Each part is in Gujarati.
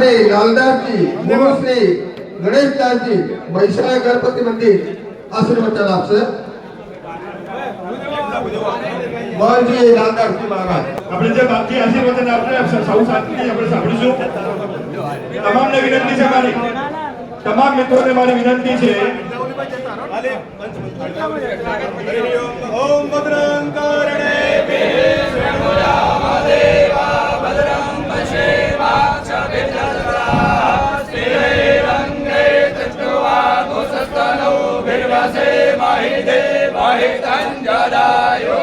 श्री लालदासजी गुरु श्री गणेशदासजी वैशाल गणपति मंदिर आशीर्वचन आपसे मोहनजी लालदासजी महाराज આપણે જે બાકી આશીર્વાદ આપને સૌ શાંતિથી આપણે સાંભળીશું તમામને વિનંતી છે મારી તમામ મિત્રોને મારી વિનંતી છે ઓમ ભદ્રં કરણે દેવા ભદ્રં પશ્યેમાક્ષભિર્જત્રા શ્રીરંગે તત્વા ગોસસ્તનો ભિર્વસે મહિદે મહિતંજદાયો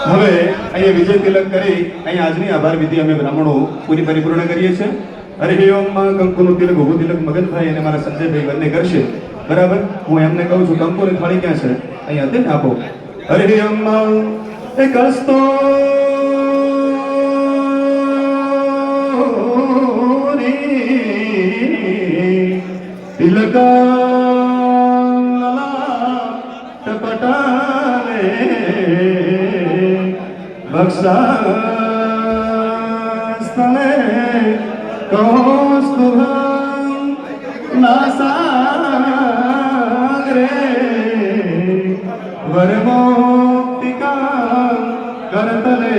હવે અહીંયા વિજય તિલક કરી અહીંયા આજની આભાર વિધિ અમે બ્રાહ્મણો પૂરી પરિપૂર્ણ કરીએ છીએ. હરિ ઓમ કંકુનું તિલક ઉભું તિલક મગનભાઈ અને મારા સંજયભાઈ બંને કરશે. બરાબર, હું એમને કહું છું કંકુની થાળી ક્યાં છે અહીંયા તેને આપો. હરિ ઓમ એક હસ્તો તિલક ભક્ષસ્થલે કૌસ્તુભં નાસાગ્રે વરમોક્તિકા કરતલે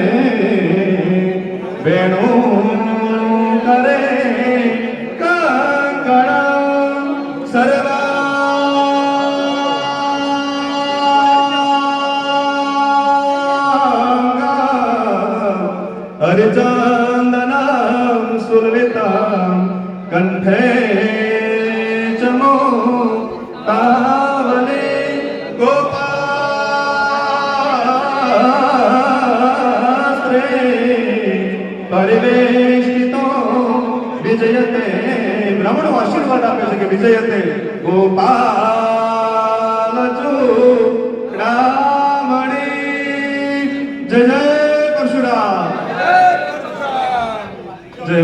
વેણુ કરે કંકણ સર્વા હરિચંદનમ સુલલિતમ કંઠે ચમો તાવલે ગોપાસ્ત્રે પરિવેષ્ટિતો વિજયતે. બ્રાહ્મણો આશીર્વાદ આપે છે કે વિજયતે ગોપાલ ચૂડામણી. જય જય પરશુરામ. જય